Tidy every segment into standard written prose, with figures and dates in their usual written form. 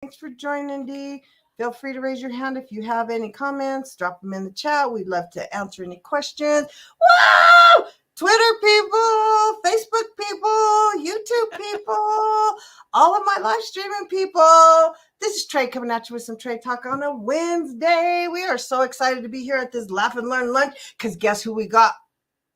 Thanks for joining, D. Feel free to raise your hand if you have any comments. Drop them in the chat. We'd love to answer any questions. Wow! Twitter people, Facebook people, YouTube people, all of my live streaming people. This is Trey coming at you with some Trey Talk on a Wednesday. We are so excited to be here at this Laugh and Learn lunch because guess who we got?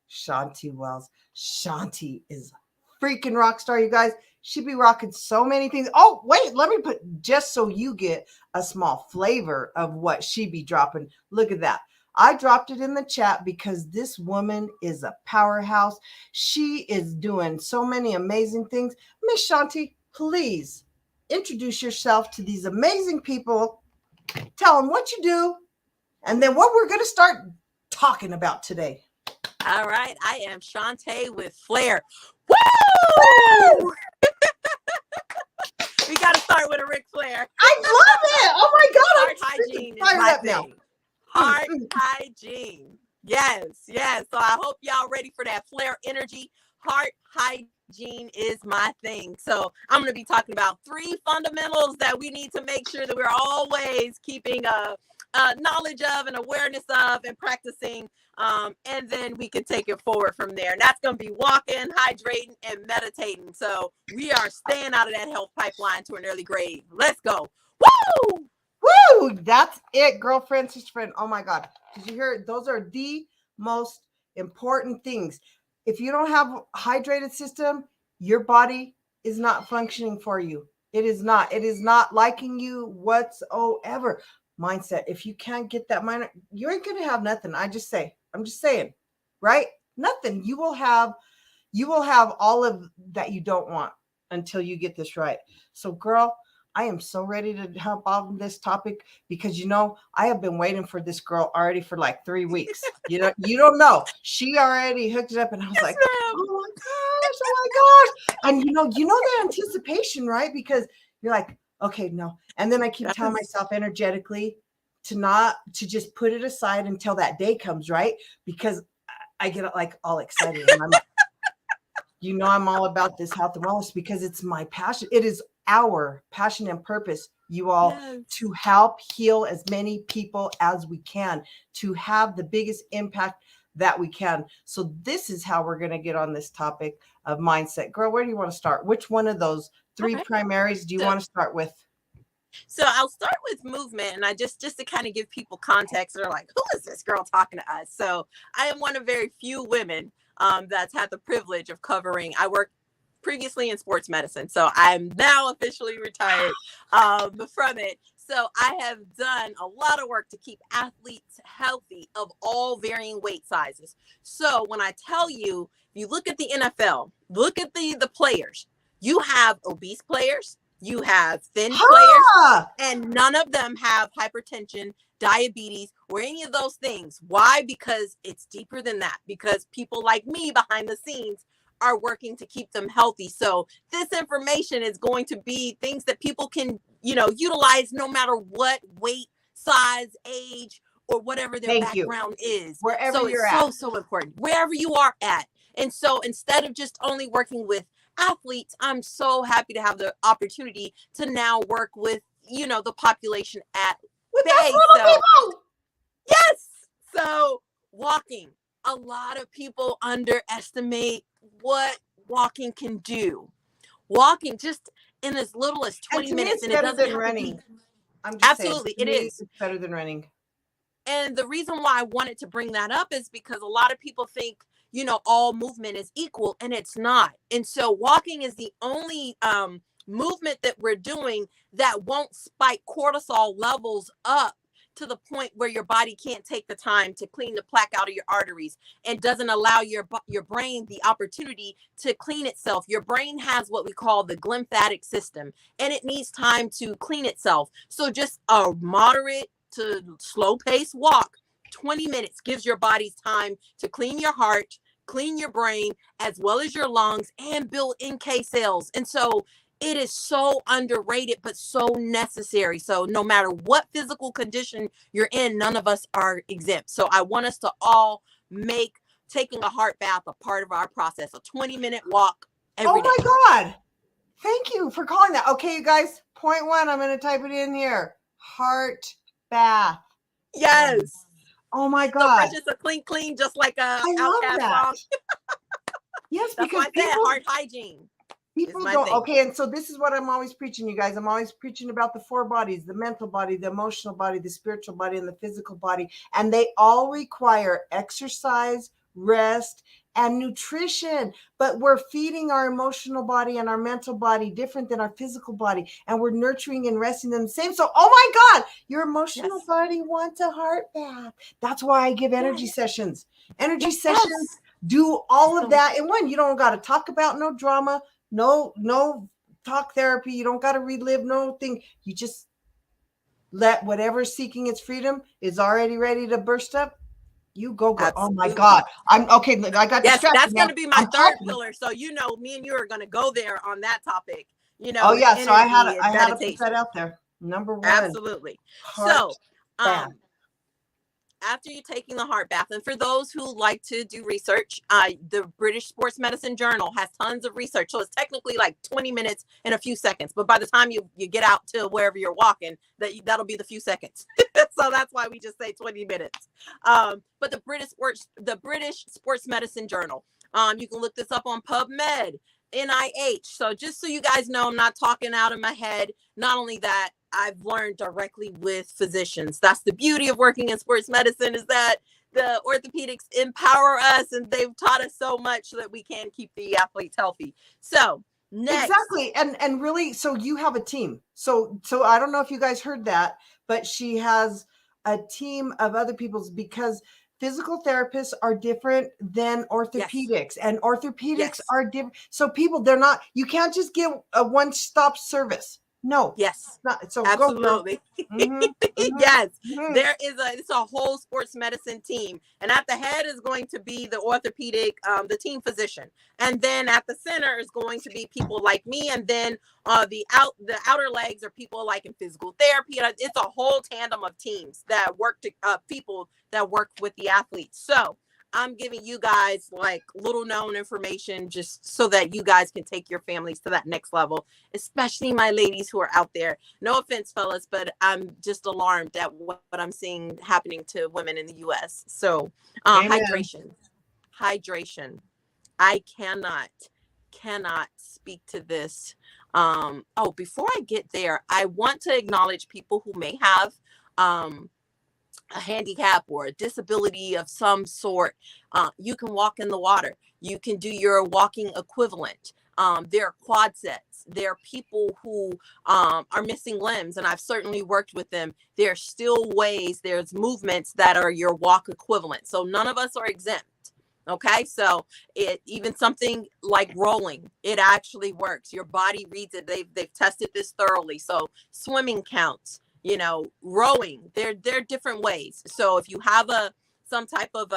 Shawnte Wells. Shawnte is a freaking rock star, you guys. She be rocking so many things. Oh, wait, let me put, just so you get a small flavor of what she be dropping. Look at that. I dropped it in the chat because this woman is a powerhouse. She is doing so many amazing things. Miss Shawnte, please introduce yourself to these amazing people. Tell them what you do and then what we're going to start talking about today. All right, I am Shawnte with Flair. Woo! We got to start with a Ric Flair. I love it. Oh my God. Heart hygiene is my thing. Heart hygiene. Yes. So I hope y'all ready for that Flair energy. Heart hygiene is my thing. So I'm going to be talking about 3 fundamentals that we need to make sure that we're always keeping knowledge of and awareness of and practicing. And then we can take it forward from there. And that's going to be walking, hydrating, and meditating. So we are staying out of that health pipeline to an early grave. Let's go. Woo! Woo! That's it, girlfriend, sister friend. Oh my God. Did you hear it? Those are the most important things. If you don't have a hydrated system, your body is not functioning for you. It is not. It is not liking you whatsoever. Mindset. If you can't get that mind, you ain't going to have nothing. I'm just saying, right? Nothing. You will have all of that you don't want until you get this right. So girl, I am so ready to help on this topic because, I have been waiting for this girl already for like 3 weeks. You don't know. She already hooked it up and I was like, oh my gosh. And you know the anticipation, right? Because you're like, okay, no. And then I keep telling myself energetically to just put it aside until that day comes, right? Because I get like all excited. And I'm all about this health and wellness because it's my passion. It is our passion and purpose, you all, to help heal as many people as we can, to have the biggest impact that we can. So this is how we're going to get on this topic of mindset. Girl, where do you want to start? Which one of those 3 primaries do you want to start with? So I'll start with movement, and I just to kind of give people context. They're like, who is this girl talking to us? So I am one of very few women that's had the privilege of covering. I worked previously in sports medicine, so I'm now officially retired from it. So I have done a lot of work to keep athletes healthy of all varying weight sizes. So when I tell you, if you look at the NFL, look at the players, you have obese players, you have thin players, and none of them have hypertension, diabetes, or any of those things. Why? Because it's deeper than that. Because people like me behind the scenes are working to keep them healthy. So this information is going to be things that people can, utilize no matter what weight, size, age, or whatever their background is. Wherever you're at. So important. Wherever you are at. And so instead of just only working with athletes, I'm so happy to have the opportunity to now work with, the population at bay. People. Yes. So walking. A lot of people underestimate what walking can do. Walking just in as little as 20 minutes. And it doesn't than running. Absolutely, it is. It's better than running. And the reason why I wanted to bring that up is because a lot of people think, all movement is equal, and it's not. And so walking is the only movement that we're doing that won't spike cortisol levels up to the point where your body can't take the time to clean the plaque out of your arteries and doesn't allow your brain the opportunity to clean itself. Your brain has what we call the glymphatic system, and it needs time to clean itself. So just a moderate to slow pace walk, 20 minutes, gives your body time to clean your heart, clean your brain, as well as your lungs, and build NK cells. And so it is so underrated, but so necessary. So no matter what physical condition you're in, none of us are exempt. So I want us to all make taking a heart bath a part of our process, a 20-minute walk every day. Oh my God. Thank you for calling that. Okay, you guys, Point one, I'm going to type it in here. Heart bath. Yes. Oh my So God. fresh as a clean, just like a I love Outcast that. song. Yes, That's because why I said heart hygiene. people my don't. thing. Okay, and so this is what I'm always preaching, you guys. I'm always preaching about the 4 bodies: the mental body, the emotional body, the spiritual body, and the physical body. And they all require exercise, rest, and nutrition. But we're feeding our emotional body and our mental body different than our physical body, and we're nurturing and resting them the same. So, oh my God, your emotional body wants a heart bath. That's why I give energy sessions. Energy sessions do all of that in one. You don't got to talk about no drama, no talk therapy. You don't got to relive no thing. You just let whatever's seeking its freedom is already ready to burst up. You go. Oh my God. I'm okay. I got distracted. That's going to be my third talking. pillar. So, you know, me and you are going to go there on that topic, you know. Oh yeah. So I had to meditation. put that out there. Number one. Absolutely. So, bath. After you're taking the heart bath, and for those who like to do research, the British Sports Medicine Journal has tons of research. So it's technically like 20 minutes and a few seconds. But by the time you get out to wherever you're walking, that'll be the few seconds. So that's why we just say 20 minutes. But the British Sports Medicine Journal, you can look this up on PubMed, NIH. So just so you guys know, I'm not talking out of my head. Not only that, I've learned directly with physicians. That's the beauty of working in sports medicine, is that the orthopedics empower us, and they've taught us so much so that we can keep the athletes healthy. So next. Exactly. And really, so you have a team. So I don't know if you guys heard that, but she has a team of other people's, because physical therapists are different than orthopedics, and orthopedics are different. So people, you can't just give a one-stop service. No. Yes. Not, so absolutely. Yes. It's a whole sports medicine team. And at the head is going to be the orthopedic, the team physician. And then at the center is going to be people like me. And then the outer legs are people like in physical therapy. It's a whole tandem of teams that work people that work with the athletes. So I'm giving you guys like little known information just so that you guys can take your families to that next level, especially my ladies who are out there. No offense, fellas, but I'm just alarmed at what I'm seeing happening to women in the U.S. So hydration. I cannot speak to this. Before I get there, I want to acknowledge people who may have a handicap or a disability of some sort. You can walk in the water. You can do your walking equivalent. There are quad sets. There are people who are missing limbs, and I've certainly worked with them. There's still ways, there's movements that are your walk equivalent. So none of us are exempt. Okay, so even something like rolling, it actually works. Your body reads it. They've tested this thoroughly. So swimming counts. You know, rowing, there are different ways. So if you have some type of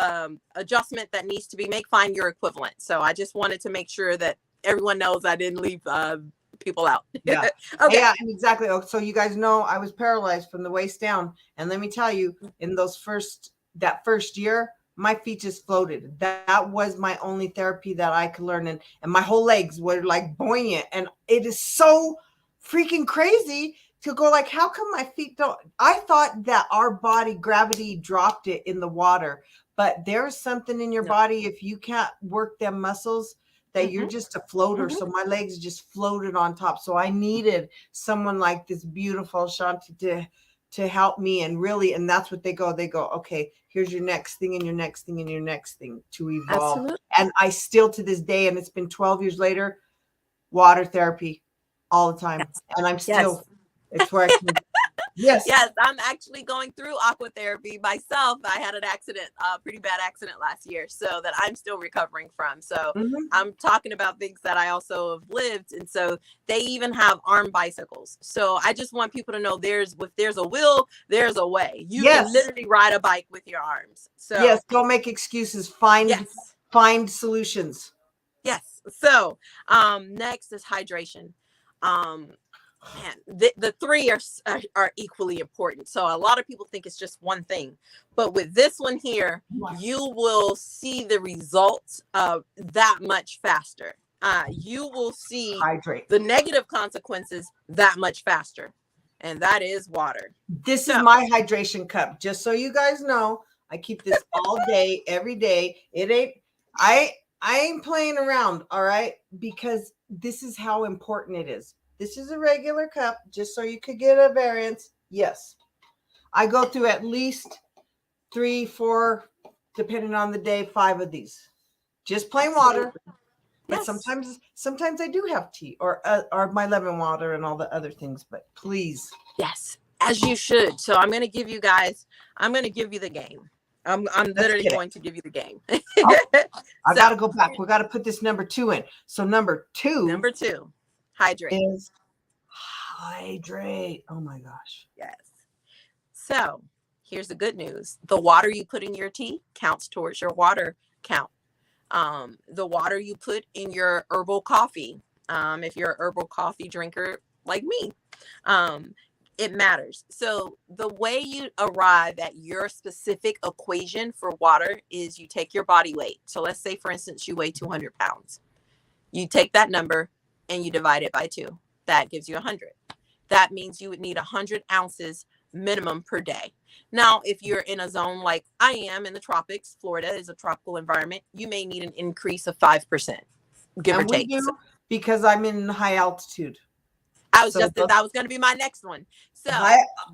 adjustment that needs to be made, find your equivalent. So I just wanted to make sure that everyone knows I didn't leave people out. Yeah. Okay. Yeah, exactly. So you guys know I was paralyzed from the waist down. And let me tell you, in that first year, my feet just floated. That was my only therapy that I could learn. And my whole legs were like buoyant. And it is so freaking crazy to go like, how come my feet don't? I thought that our body, gravity dropped it in the water, but there's something in your body, if you can't work them muscles, that you're just a floater. So my legs just floated on top. So I needed someone like this beautiful Shawnte to help me. And really, and that's what they go, okay, here's your next thing and your next thing and your next thing to evolve. Absolutely. And I still to this day, and it's been 12 years later, water therapy all the time. Yes. And I'm still, it's where I can. Yes, I'm actually going through aqua therapy myself. I had an accident, a pretty bad accident last year, so that I'm still recovering from. So I'm talking about things that I also have lived. And so they even have arm bicycles. So I just want people to know if there's a will, there's a way. You can literally ride a bike with your arms. So yes, don't make excuses. Find solutions. Yes. So next is hydration. Man, the three are equally important. So a lot of people think it's just one thing, but with this one here, you will see the results that much faster. you will see Hydrate. the negative consequences that much faster. And that is water. This is my hydration cup. Just so you guys know, I keep this all day, every day. It ain't, I ain't playing around, all right? Because this is how important it is. This is a regular cup, just so you could get a variance. Yes. I go through at least 3, 4, depending on the day, 5 of these. Just plain water. But sometimes I do have tea or my lemon water and all the other things, but please. Yes, as you should. So I'm going to give you the game. I'm literally going to give you the game. I got to go back. We got to put this number 2 in. So number 2, hydrate. Is hydrate. Oh my gosh. Yes. So here's the good news. The water you put in your tea counts towards your water count. The water you put in your herbal coffee, if you're a herbal coffee drinker like me, it matters. So the way you arrive at your specific equation for water is you take your body weight. So let's say, for instance, you weigh 200 pounds. You take that number and you divide it by 2. That gives you 100. That means you would need 100 ounces minimum per day. Now, if you're in a zone like I am in the tropics, Florida is a tropical environment, you may need an increase of 5%, give or take. Because I'm in high altitude. That was going to be my next one. So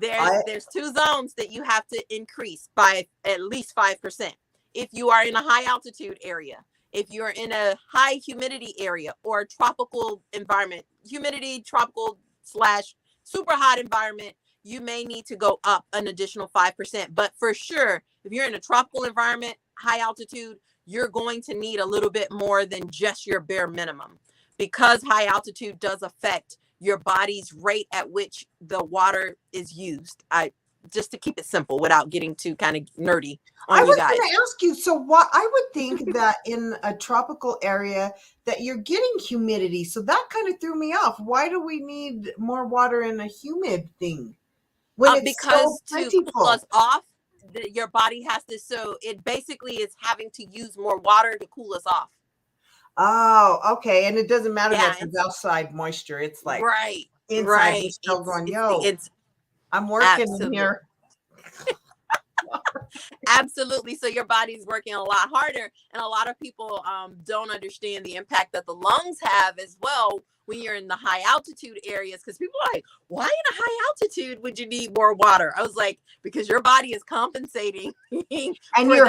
there's 2 zones that you have to increase by at least 5%. If you are in a high altitude area, if you're in a high humidity area or a tropical environment, humidity, tropical / super hot environment, you may need to go up an additional 5%. But for sure, if you're in a tropical environment, high altitude, you're going to need a little bit more than just your bare minimum, because high altitude does affect your body's rate at which the water is used. Just to keep it simple without getting too kind of nerdy on you guys. I was going to ask you, so what I would think that in a tropical area that you're getting humidity. So that kind of threw me off. Why do we need more water in a humid thing? When it's because so to cool us off, your body has to, so it basically is having to use more water to cool us off. Oh, okay. And it doesn't matter that there's outside moisture. It's like inside you're still going, I'm working in here. Absolutely. So your body's working a lot harder. And a lot of people don't understand the impact that the lungs have as well when you're in the high altitude areas. Because people are like, why in a high altitude would you need more water? I was like, because your body is compensating. And your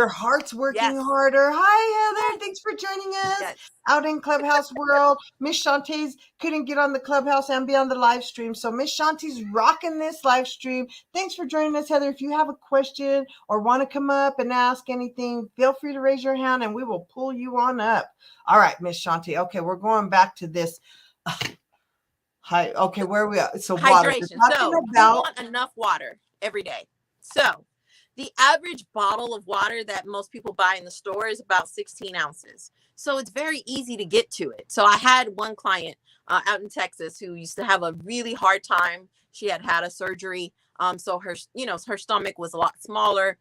heart's working harder. Hi, Heather. Thanks for joining us out in Clubhouse World. Miss Shawnte's couldn't get on the Clubhouse and be on the live stream. So Miss Shawnte's rocking this live stream. Thanks for joining us, Heather. If you have a question or want to come up and ask anything, feel free to raise your hand and we will pull you on up. All right, Miss Shawnte. Okay, we're going back to this. Okay, where are we at? So hydration. So you want enough water every day. So the average bottle of water that most people buy in the store is about 16 ounces. So it's very easy to get to it. So I had one client out in Texas who used to have a really hard time. She had a surgery. So her stomach was a lot smaller.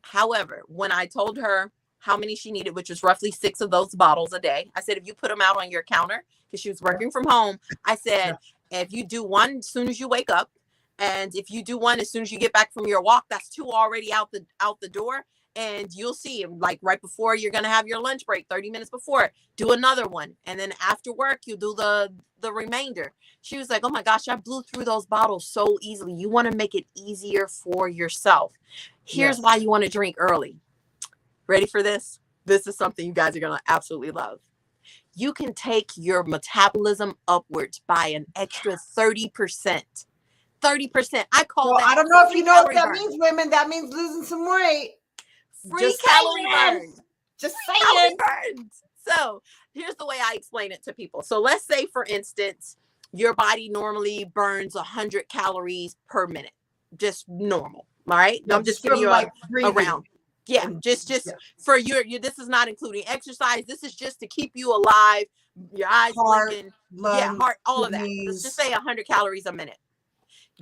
However, when I told her how many she needed, which was roughly 6 of those bottles a day, I said, if you put them out on your counter, because she was working from home, I said, if you do one as soon as you wake up, and if you do one as soon as you get back from your walk, that's 2 already out the door. And you'll see, like right before you're going to have your lunch break, 30 minutes before, do another one. And then after work, you do the remainder. She was like, oh my gosh, I blew through those bottles so easily. You want to make it easier for yourself. Here's why you want to drink early. Ready for this? This is something you guys are going to absolutely love. You can take your metabolism upwards by an extra 30%. 30%. I call that. I don't know if you know what that means, women. That means losing some weight. Free calorie burn. Just saying. So here's the way I explain it to people. So let's say, for instance, your body normally burns 100 calories per minute. Just normal. All right. I'm just giving you a round. Yeah, just for your, this is not including exercise. This is just to keep you alive, your eyes blinking, heart, all of that. Let's just say 100 calories a minute.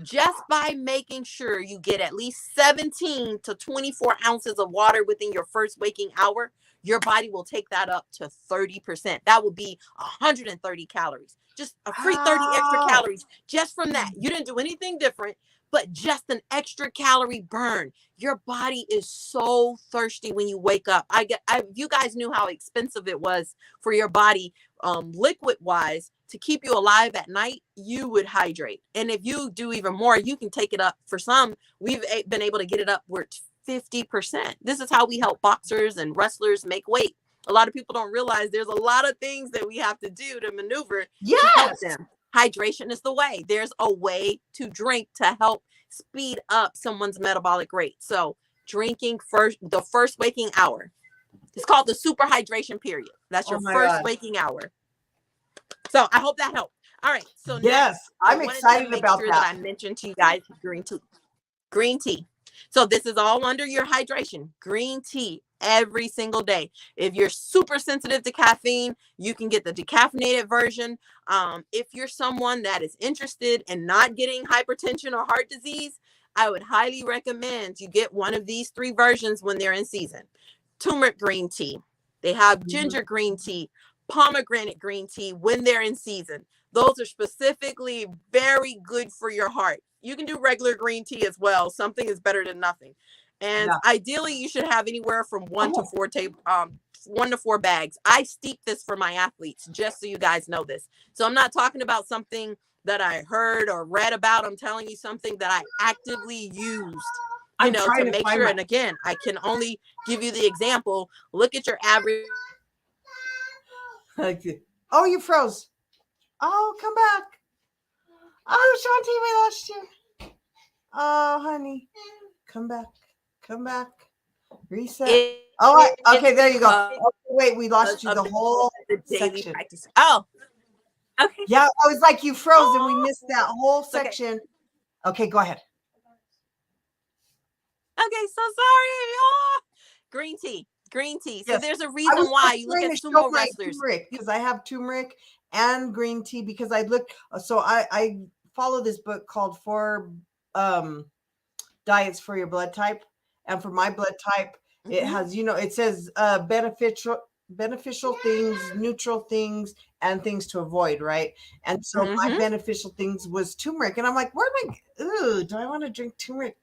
Just by making sure you get at least 17 to 24 ounces of water within your first waking hour, your body will take that up to 30%. That would be 130 calories. Just a free 30 extra Wow. calories just from that. You didn't do anything different, but just an extra calorie burn. Your body is so thirsty when you wake up. If you guys knew how expensive it was for your body, liquid wise, to keep you alive at night, you would hydrate. And if you do even more, you can take it up. For some, we've been able to get it up where 50%. This is how we help boxers and wrestlers make weight. A lot of people don't realize there's a lot of things that we have to do to maneuver to help them. Hydration is the way. There's a way to drink to help speed up someone's metabolic rate. So drinking the first waking hour. It's called the super hydration period. That's your first waking hour. So I hope that helped. All right. So yes, next, I'm excited about that I mentioned to you guys green tea. Green tea. So this is all under your hydration. Green tea every single day. If you're super sensitive to caffeine, you can get the decaffeinated version. If you're someone that is interested in not getting hypertension or heart disease, I would highly recommend you get one of these 3 versions when they're in season. Turmeric green tea. They have ginger green tea, pomegranate green tea when they're in season. Those are specifically very good for your heart. You can do regular green tea as well. Something is better than nothing. And ideally, you should have anywhere from 1 to 4 bags. I steep this for my athletes, just so you guys know this. So I'm not talking about something that I heard or read about. I'm telling you something that I actively used, to make sure. And again, I can only give you the example. Look at your average. Oh, you froze. Oh, come back. Oh, Shawnte, we lost you. Oh, honey. Come back. Come back. Reset. Okay, there you go. Wait, we lost you the whole daily section. Practice. Oh, okay. Yeah, I was like, you froze and we missed that whole section. Okay, go ahead. Okay, so sorry. Oh. Green tea. So there's a reason why you look at sumo wrestlers. Because I have turmeric and green tea because I look. So I follow this book called 4 Diets for Your Blood Type, and for my blood type, it has it says beneficial things, neutral things, and things to avoid, right? And so my beneficial things was turmeric, and I'm like, do I want to drink turmeric?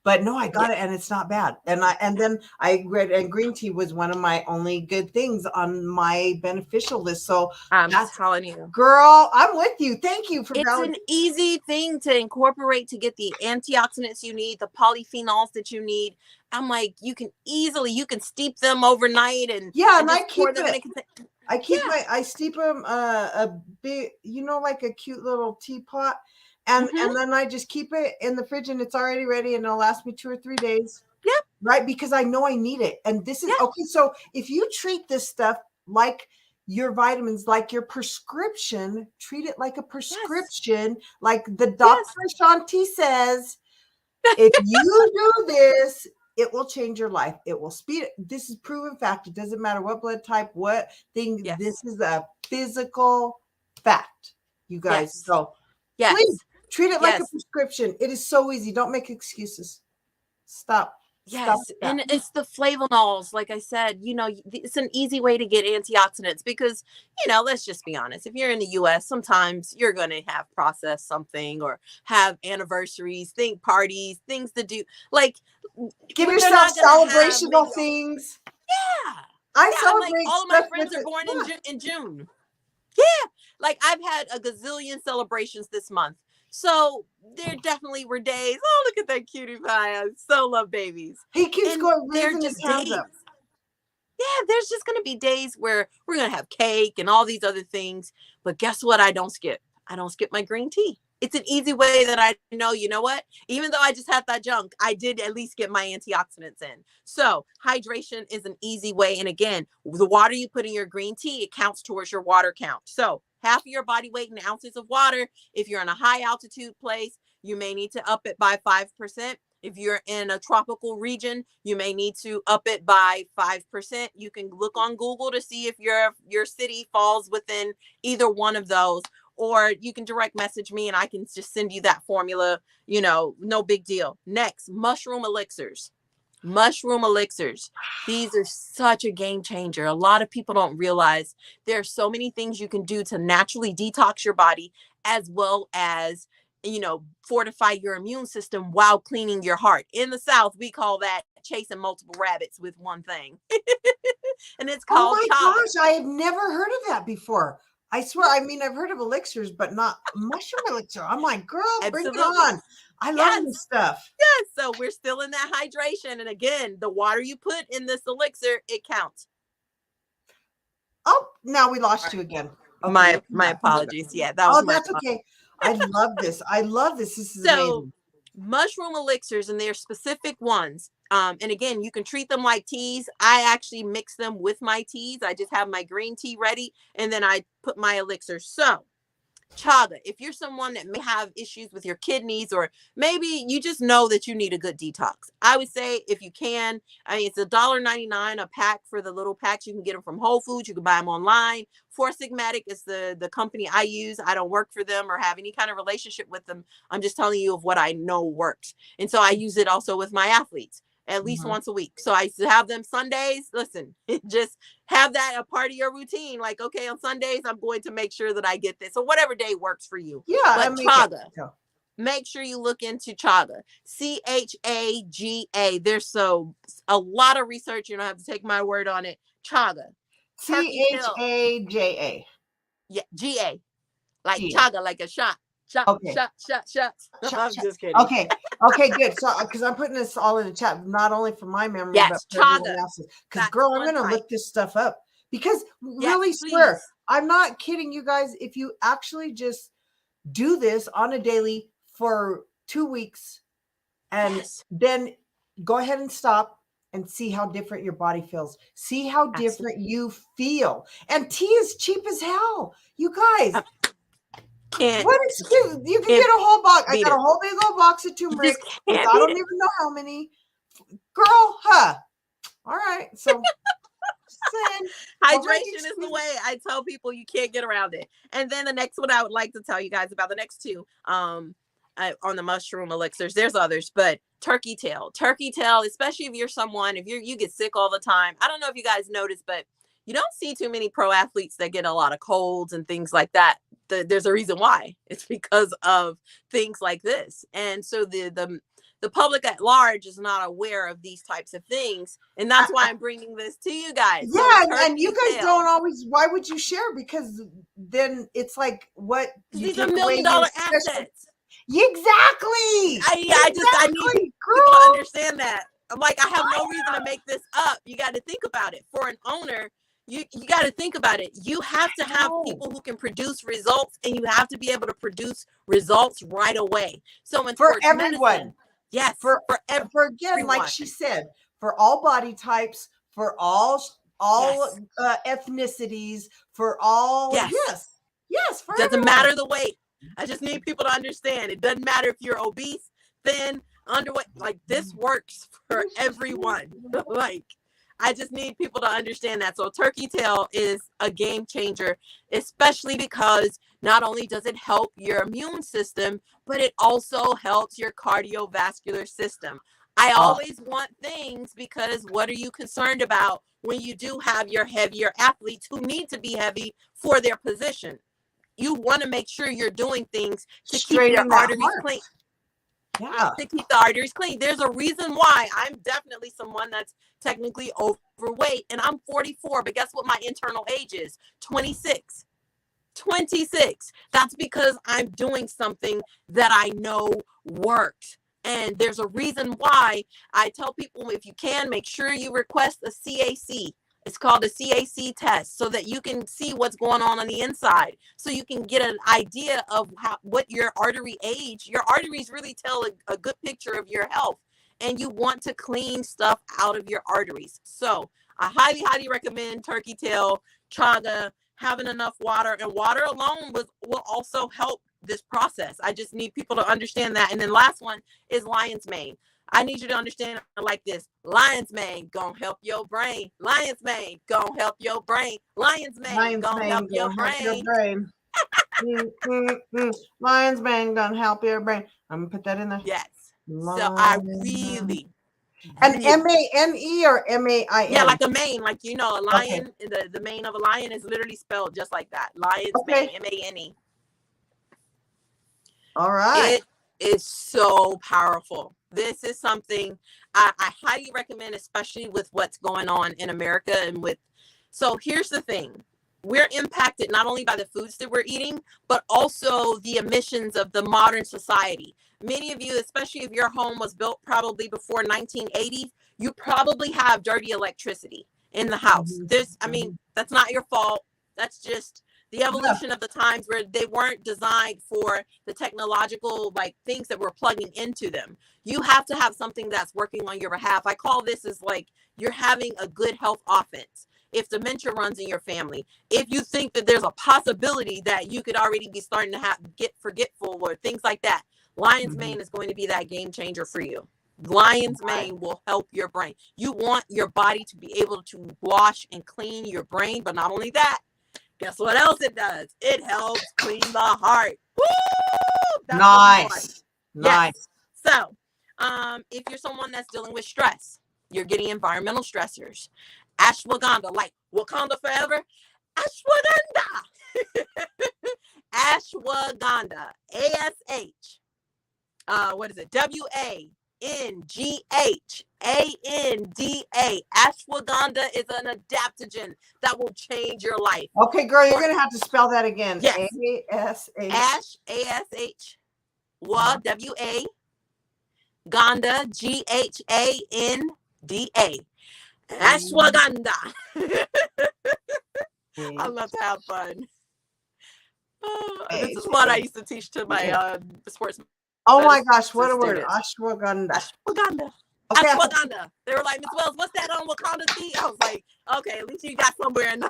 But no, I got it, and it's not bad. And then I read, and green tea was one of my only good things on my beneficial list. So I'm telling you, girl, I'm with you. Thank you for. It's an easy thing to incorporate to get the antioxidants you need, the polyphenols that you need. I'm like, you can steep them overnight and and I keep them. I steep them a big, like a cute little teapot. And then I just keep it in the fridge and it's already ready and it'll last me 2 or 3 days. Yep. Right. Because I know I need it. And this is okay. So if you treat this stuff like your vitamins, like your prescription, treat it like a prescription, like the doctor Shawnte says, if you do this, it will change your life. It will speed it. This is proven fact. It doesn't matter what blood type, what thing. Yes. This is a physical fact, you guys. Yes. So please treat it like a prescription. It is so easy. Don't make excuses. Stop. Yes. And it's the flavonols. Like I said, it's an easy way to get antioxidants because, let's just be honest. If you're in the US, sometimes you're going to have processed something or have anniversaries, parties, things to do. Like, give yourself celebrational things. Yeah. I celebrate. Like all of my friends are born in June. Yeah. Like I've had a gazillion celebrations this month. So there definitely were days. Oh, look at that cutie pie. I so love babies. He keeps going. They're just days. Yeah, there's just going to be days where we're going to have cake and all these other things. But guess what? I don't skip. I don't skip my green tea. It's an easy way that I know, what? Even though I just had that junk, I did at least get my antioxidants in. So hydration is an easy way. And again, the water you put in your green tea, it counts towards your water count. So half of your body weight in ounces of water. If you're in a high altitude place, you may need to up it by 5%. If you're in a tropical region, you may need to up it by 5%. You can look on Google to see if your city falls within either one of those. Or you can direct message me and I can just send you that formula, no big deal. Next, mushroom elixirs. Mushroom elixirs. These are such a game changer. A lot of people don't realize there are so many things you can do to naturally detox your body, as well as, fortify your immune system while cleaning your heart. In the South, we call that chasing multiple rabbits with one thing. And it's Oh called my chaga. gosh, I have never heard of that before. I swear, I mean, I've heard of elixirs, but not mushroom elixir. I'm like, girl, bring it Absolutely. on. I love this stuff. Yes. So we're still in that hydration. And again, the water you put in this elixir, it counts. Oh, now we lost you again. Okay, my apologies. Yeah, that was that's okay. I love this. I love this. This is amazing. Mushroom elixirs, and they're specific ones. And again, you can treat them like teas. I actually mix them with my teas. I just have my green tea ready, and then I put my elixir. So chaga, if you're someone that may have issues with your kidneys, or maybe you just know that you need a good detox, I would say, if you can, I mean, it's $1.99 a pack for the little packs. You can get them from Whole Foods. You can buy them online. Four Sigmatic is the company I use. I don't work for them or have any kind of relationship with them. I'm just telling you of what I know works. And so I use it also with my athletes at least once a week. So I used to have them Sundays. Listen, just have that a part of your routine. Like, okay, on Sundays, I'm going to make sure that I get this. So whatever day works for you. Yeah. But chaga, make sure you look into chaga. CHAGA. There's a lot of research. You don't have to take my word on it. Chaga. CHAJA. Yeah, GA. Like chaga, like a shot. Shot, okay. shot. I'm just kidding. Okay, good. So, because I'm putting this all in the chat, not only for my memory, but for everyone else's. Because, girl, I'm going to look this stuff up. Because, really, swear, I'm not kidding you guys. If you actually just do this on a daily for 2 weeks, and then go ahead and stop and see how different your body feels. See how different you feel. And tea is cheap as hell. You guys. What excuse? You can get a whole box. I got a whole big old box of turmeric. I don't even know how many. Girl, all right. So hydration is the way. I tell people you can't get around it. And then the next one I would like to tell you guys about, the next two on the mushroom elixirs. There's others, but turkey tail, especially if you're someone, if you get sick all the time. I don't know if you guys notice, but you don't see too many pro athletes that get a lot of colds and things like that. There's a reason why. It's because of things like this. And so the public at large is not aware of these types of things. And that's why I'm bringing this to you guys. Yeah. So and you guys don't always, why would you share? Because then it's like, what? These are $1 million assets. Exactly. I need people to understand that. I'm like, I have no reason to make this up. You got to think about it. For an owner, you got to think about it. You have to have people who can produce results, and you have to be able to produce results right away. So for everyone, medicine, yes, for again, like she said, for all body types, for all ethnicities, for all yes, for doesn't matter the weight. I just need people to understand. It doesn't matter if you're obese, thin, underweight. Like, this works for everyone. Like, I just need people to understand that. So turkey tail is a game changer, especially because not only does it help your immune system, but it also helps your cardiovascular system. I always want things, because what are you concerned about when you do have your heavier athletes who need to be heavy for their position? You want to make sure you're doing things to keep your arteries clean. Yeah. To keep the arteries clean. There's a reason why I'm definitely someone that's technically overweight, and I'm 44, but guess what my internal age is? 26. That's because I'm doing something that I know works. And there's a reason why I tell people, if you can, make sure you request a CAC. It's called a CAC test, so that you can see what's going on the inside, so you can get an idea of what your artery age. Your arteries really tell a good picture of your health, and you want to clean stuff out of your arteries. So I highly, highly recommend turkey tail, chaga, having enough water, and water alone will also help this process. I just need people to understand that. And then last one is lion's mane. I need you to understand it like this. Lion's mane gonna help your brain. Lion's mane gonna help your brain. Lion's mane gonna help your brain. Lion's mane gonna help your brain. I'm gonna put that in there. Yes. So I really And MANE or MAIN? Yeah, like a mane, like a lion. Okay. The mane of a lion is literally spelled just like that. Lion's Okay. mane, MANE. All right. It is so powerful. This is something I highly recommend, especially with what's going on in America and with. So here's the thing. We're impacted not only by the foods that we're eating, but also the emissions of the modern society. Many of you, especially if your home was built probably before 1980, you probably have dirty electricity in the house. That's not your fault. That's just the evolution of the times where they weren't designed for the technological things that we're plugging into them. You have to have something that's working on your behalf. I call this as like you're having a good health offense. If dementia runs in your family, if you think that there's a possibility that you could already be starting to get forgetful or things like that, Lion's Mane is going to be that game changer for you. Lion's Mane will help your brain. You want your body to be able to wash and clean your brain, but not only that, guess what else it does? It helps clean the heart. Woo! That's nice. Yes. So, if you're someone that's dealing with stress, you're getting environmental stressors. Ashwagandha, like Wakanda forever. Ashwagandha. Ashwagandha. ASH. What is it? WANGHANDA. Ashwagandha is an adaptogen that will change your life. Okay, girl, you're gonna have to spell that again. Yes. ASH. ASH. WA. Ganda. GHANDA. Ashwagandha. I love to have fun. This is what I used to teach to my sports. Oh my gosh, what a word. Ashwagandha. Ashwagandha. Okay. Ashwagandha. They were like, Ms. Wells, what's that on Wakanda tea? I was like, okay, at least you got somewhere in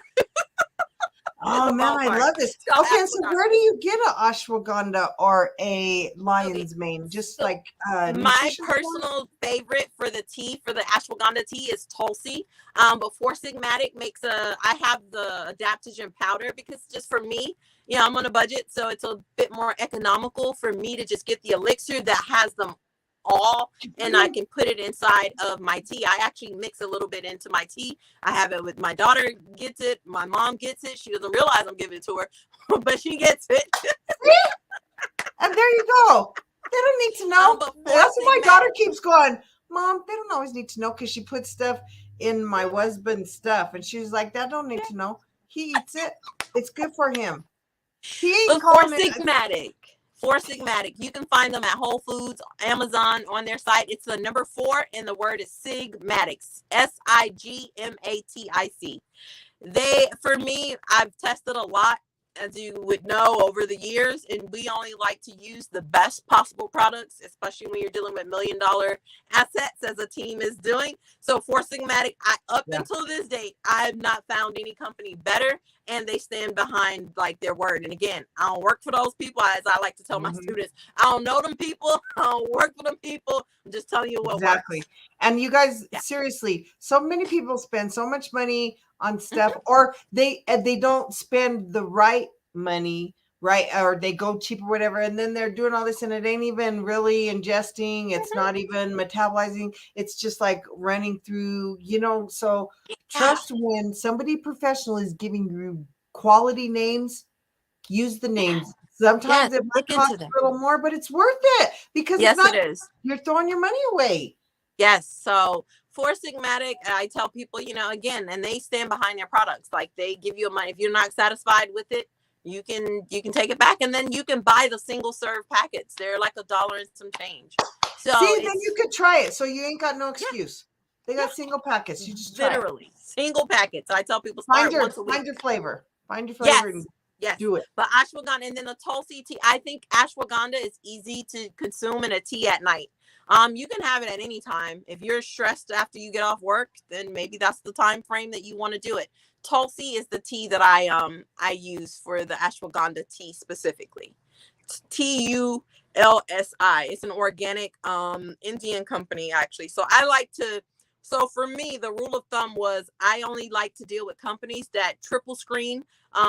Oh man, I love this. Okay, so where do you get a ashwagandha or a lion's mane? Just like my personal favorite for the tea, for the ashwagandha tea, is Tulsi. But Four Sigmatic makes I have the adaptogen powder because just for me, I'm on a budget, so it's a bit more economical for me to just get the elixir that has them all, and I can put it inside of my tea. I actually mix a little bit into my tea. I have it with my daughter gets it, my mom gets it. She doesn't realize I'm giving it to her, but she gets it. And there you go. They don't need to know. That's what my daughter keeps going, Mom, they don't always need to know, because she puts stuff in my husband's stuff, and she's like, that don't need to know. He eats it. It's good for him. He ain't calling it Four Sigmatic. You can find them at Whole Foods, Amazon, on their site. It's the number 4, and the word is Sigmatics. SIGMATIC. For me, I've tested a lot, as you would know, over the years, and we only like to use the best possible products, especially when you're dealing with $1 million assets, as a team is doing. So Four Sigmatic, until this date, I have not found any company better, and they stand behind their word. And again, I don't work for those people, as I like to tell my students. I don't know them people. I don't work for them people. I'm just telling you what works. And you guys, seriously, so many people spend so much money on stuff, or they don't spend the right money, right? Or they go cheap or whatever, and then they're doing all this, and it ain't even really ingesting. It's not even metabolizing. It's just like running through, so trust when somebody professional is giving you quality names. Use the names. Sometimes it might cost a little more, but it's worth it, because it is. You're throwing your money away. Yes. So Four Sigmatic, I tell people, again, and they stand behind their products. Like, they give you money. If you're not satisfied with it, you can take it back, and then you can buy the single serve packets. They're like $1 and some change. So then you could try it. So you ain't got no excuse. They got single packets. You just literally single packets. I tell people, find your flavor. Find your flavor. Yes. Do it. But ashwagandha, and then the Tulsi tea. I think ashwagandha is easy to consume in a tea at night. You can have it at any time. If you're stressed after you get off work, then maybe that's the time frame that you want to do it. Tulsi is the tea that I use for the ashwagandha tea specifically. TULSI. It's an organic Indian company, actually. So for me, the rule of thumb was I only like to deal with companies that triple screen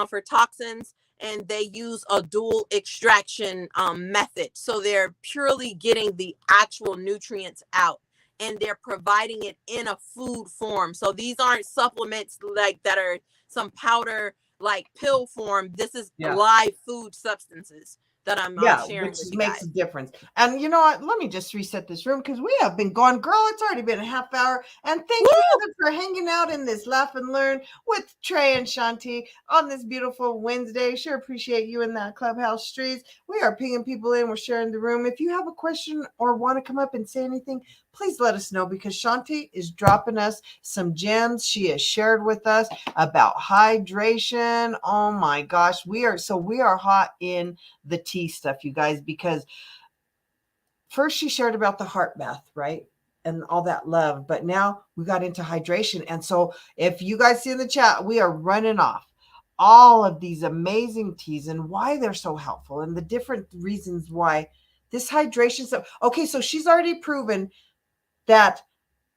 for toxins, and they use a dual extraction method. So they're purely getting the actual nutrients out. and they're providing it in a food form. So these aren't supplements like that are some powder like pill form. This is live food substances that I'm sharing which with you makes guys. a difference. And you know what? Let me just reset this room because we have been going, girl. It's already been a half hour. And thank you, Heather, for hanging out in this Laugh and Learn with Trey and Shawnte on this beautiful Wednesday. Sure appreciate you in that clubhouse streets. We are pinging people in. We're sharing the room. If you have a question or want to come up and say anything, please let us know because Shawnte is dropping us some gems she has shared with us about hydration. Oh my gosh, we are hot in the tea stuff, you guys, because first she shared about the heart bath, right? And all that love, but now we got into hydration. And so if you guys see in the chat, we are running off all of these amazing teas and why they're so helpful and the different reasons why this hydration stuff. Okay, so she's already proven that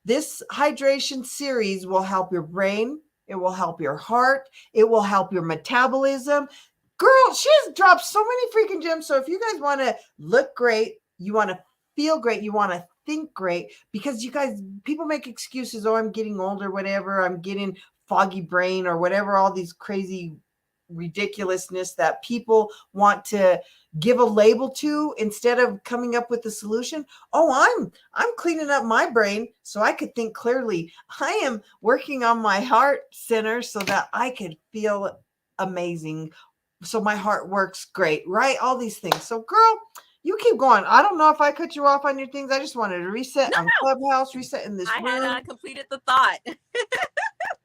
this hydration series will help your brain. It will help your heart. It will help your metabolism. Girl, she has dropped so many freaking gems. So if you guys want to look great, you want to feel great, you want to think great, because you guys, people make excuses. Oh, I'm getting older, whatever. I'm getting foggy brain or whatever, all these crazy ridiculousness that people want to give a label to instead of coming up with a solution. Oh, I'm cleaning up my brain so I could think clearly. I am working on my heart center so that I could feel amazing, so my heart works great, right? All these things. So girl, you keep going. I don't know if I cut you off on your things. I just wanted to reset on Clubhouse, reset in this room. I had completed the thought.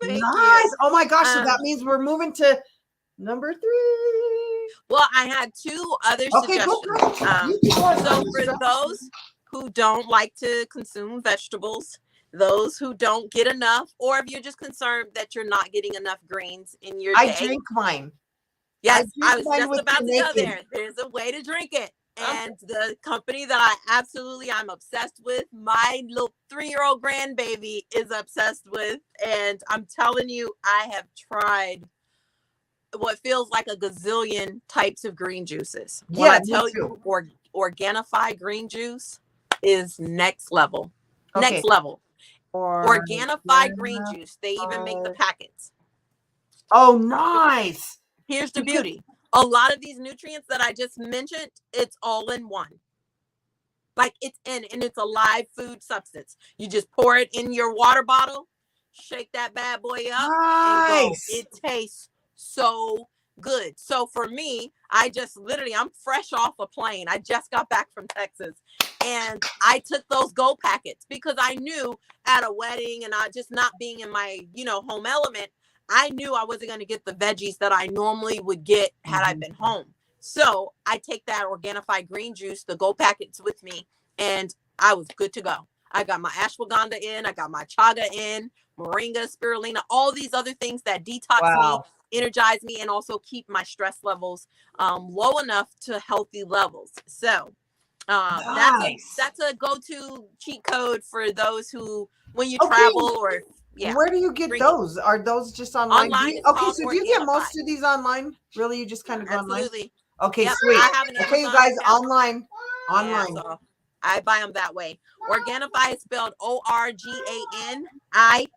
Nice. You. Oh my gosh. So that means we're moving to number 3. Well, I had 2 other suggestions. So for those who don't like to consume vegetables, those who don't get enough, or if you're just concerned that you're not getting enough greens in your day. I drink mine. Yes, I was just about to go there. There's a way to drink it. And the company that I'm obsessed with, my little 3-year-old grandbaby is obsessed with. And I'm telling you, I have tried what feels like a gazillion types of green juices. When I tell you Organifi green juice is next level. Okay. Next level. Organifi green juice. They even make the packets. Oh, nice. Here's the beauty. A lot of these nutrients that I just mentioned, it's all in one. Like it's in, and it's a live food substance. You just pour it in your water bottle, shake that bad boy up, and go. It tastes so good. So for me, I'm fresh off a plane. I just got back from Texas, and I took those Go packets because I knew at a wedding and I just not being in my, home element, I knew I wasn't going to get the veggies that I normally would get had I been home. So I take that Organifi green juice, the Go packets with me, and I was good to go. I got my ashwagandha in, I got my chaga in, moringa, spirulina, all these other things that detox me, energize me, and also keep my stress levels low enough to healthy levels. So that's a go-to cheat code for those who, when you travel or where do you get those? Are those just online? Okay, so do you get most of these online? Really, you just kind of go online? Okay, sweet. Okay, you guys, online. Yeah, so I buy them that way. Organifi is spelled Organiifi.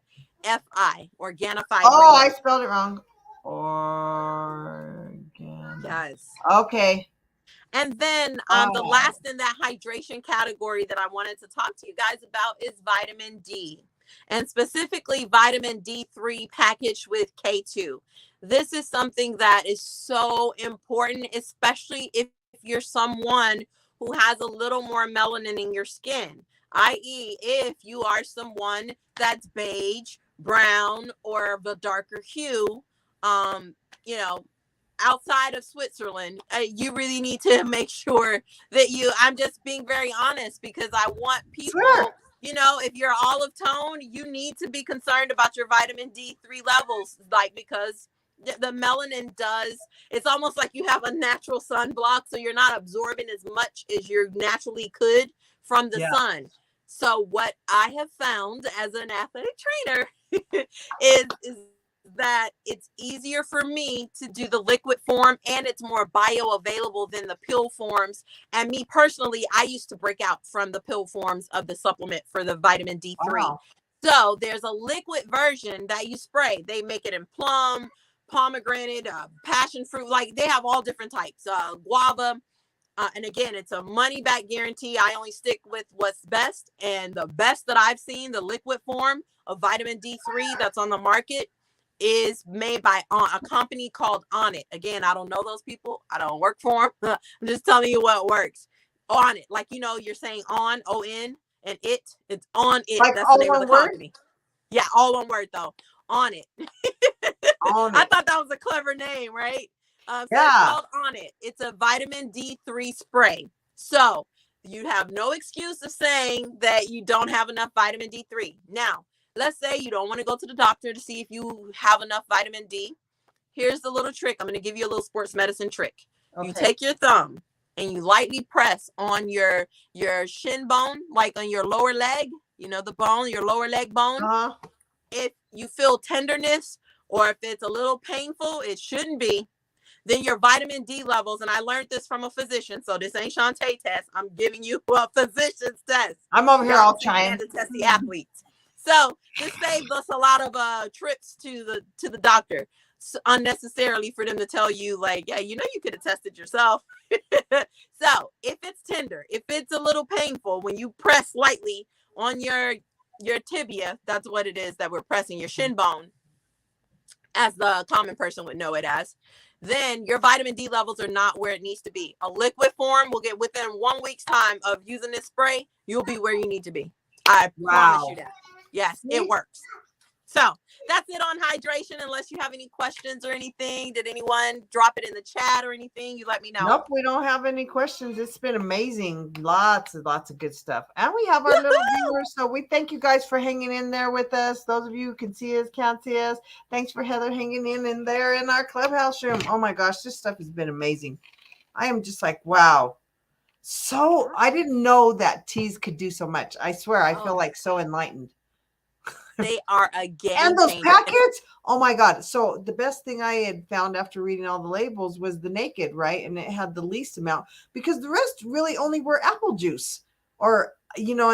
Organifi. Oh, I spelled it wrong. Organifi. Yes. Okay. And then the last in that hydration category that I wanted to talk to you guys about is vitamin D. And specifically vitamin D3 packaged with K2. This is something that is so important, especially if you're someone who has a little more melanin in your skin, i.e. if you are someone that's beige, brown, or of a darker hue, outside of Switzerland, you really need to make sure that I'm just being very honest because I want people... Sure. If you're olive tone, you need to be concerned about your vitamin D3 levels, because the melanin it's almost like you have a natural sunblock, so you're not absorbing as much as you naturally could from the sun. So what I have found as an athletic trainer is that it's easier for me to do the liquid form, and it's more bioavailable than the pill forms. And me personally, I used to break out from the pill forms of the supplement for the vitamin D3. Wow. So there's a liquid version that you spray. They make it in plum, pomegranate, passion fruit. Like they have all different types, guava. And again, it's a money back guarantee. I only stick with what's best. And the best that I've seen, the liquid form of vitamin D3 that's on the market, is made by a company called Onnit. Again, I don't know those people. I don't work for them. I'm just telling you what works. Onnit, like, you know, you're saying on, O-N, and it's on it. Like that's the name of all the one word? company. Yeah, all one word though. Onnit. On I it. thought that was a clever name, right? So Yeah. it's called Onnit. It's a vitamin D3 spray. So you have no excuse of saying that you don't have enough vitamin D3. Now, let's say you don't want to go to the doctor to see if you have enough vitamin D. Here's the little trick. I'm going to give you a little sports medicine trick. Okay. You take your thumb and you lightly press on your shin bone, like on your lower leg, you know, the bone, your lower leg bone. Uh-huh. If you feel tenderness or if it's a little painful, it shouldn't be, then your vitamin D levels, and I learned this from a physician, so this ain't Shawnte test. I'm giving you a physician's test. I'm over here all trying to test the athletes. So this saved us a lot of trips to the doctor unnecessarily for them to tell you, like, yeah, you know, you could have tested yourself. So if it's tender, if it's a little painful, when you press lightly on your tibia, that's what it is that we're pressing, your shin bone, as the common person would know it as, then your vitamin D levels are not where it needs to be. A liquid form will get within 1 week's time of using this spray, you'll be where you need to be. I promise you that. Yes, it works. So that's it on hydration. Unless you have any questions or anything, did anyone drop it in the chat or anything? You let me know. Nope, we don't have any questions. It's been amazing. Lots of good stuff. And we have our little viewers. So we thank you guys for hanging in there with us. Those of you who can see us, can't see us. Thanks for Heather hanging in there in our clubhouse room. Oh my gosh, this stuff has been amazing. I am just like, wow. So I didn't know that teas could do so much. I swear, I feel like so enlightened. They are a game and those changer. packets, oh my god. So the best thing I had found after reading all the labels was the naked, right? And it had the least amount, because the rest really only were apple juice, or you know,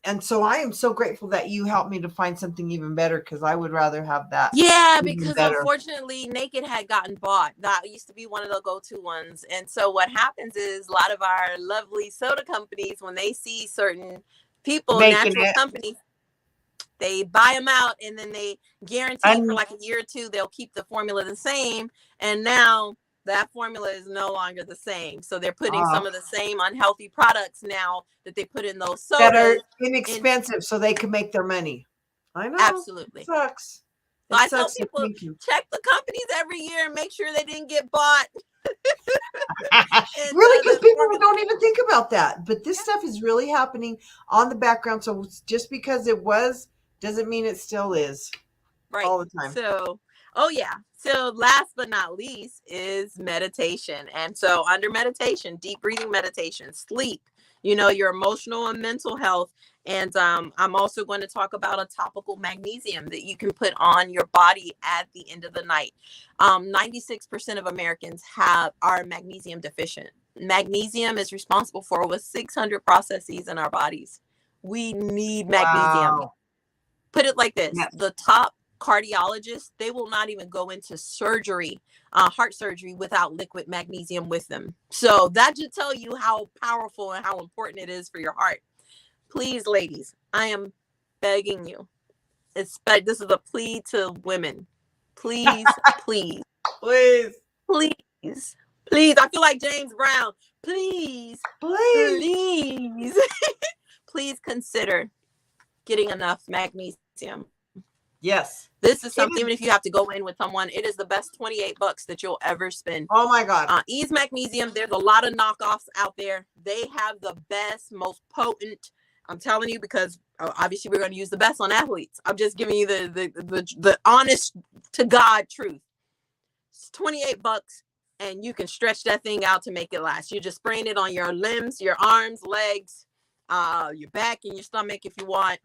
and so I am so grateful that you helped me to find something even better, because I would rather have that. Yeah, because unfortunately Naked had gotten bought. That used to be one of the go-to ones. And so what happens is a lot of our lovely soda companies, when they see certain people, natural companies, they buy them out, and then they guarantee for like a year or two they'll keep the formula the same. And now that formula is no longer the same. So they're putting some of the same unhealthy products now that they put in those sodas that are inexpensive, so they can make their money. I know. Absolutely. It sucks. So I tell people, check the companies every year and make sure they didn't get bought. Really, because people don't even think about that. But this stuff is really happening on the background. So just because it was doesn't mean it still is. Right. All the time. So, so last but not least is meditation. And so under meditation, deep breathing meditation, sleep, you know, your emotional and mental health. And I'm also going to talk about a topical magnesium that you can put on your body at the end of the night. 96% of Americans are magnesium deficient. Magnesium is responsible for over 600 processes in our bodies. We need magnesium. Wow. Put it like this. Yes. The top cardiologists, they will not even go into surgery, heart surgery, without liquid magnesium with them. So that should tell you how powerful and how important it is for your heart. Please, ladies, I am begging you. This is a plea to women. Please, please, please, please, please. I feel like James Brown. Please, please, please consider getting enough magnesium. Yes. This is something, even if you have to go in with someone, it is the best $28 that you'll ever spend. Oh my God. Ease Magnesium. There's a lot of knockoffs out there. They have the best, most potent. I'm telling you, because obviously we're going to use the best on athletes. I'm just giving you the honest to God truth. It's $28 and you can stretch that thing out to make it last. You're just spraying it on your limbs, your arms, legs, your back and your stomach if you want,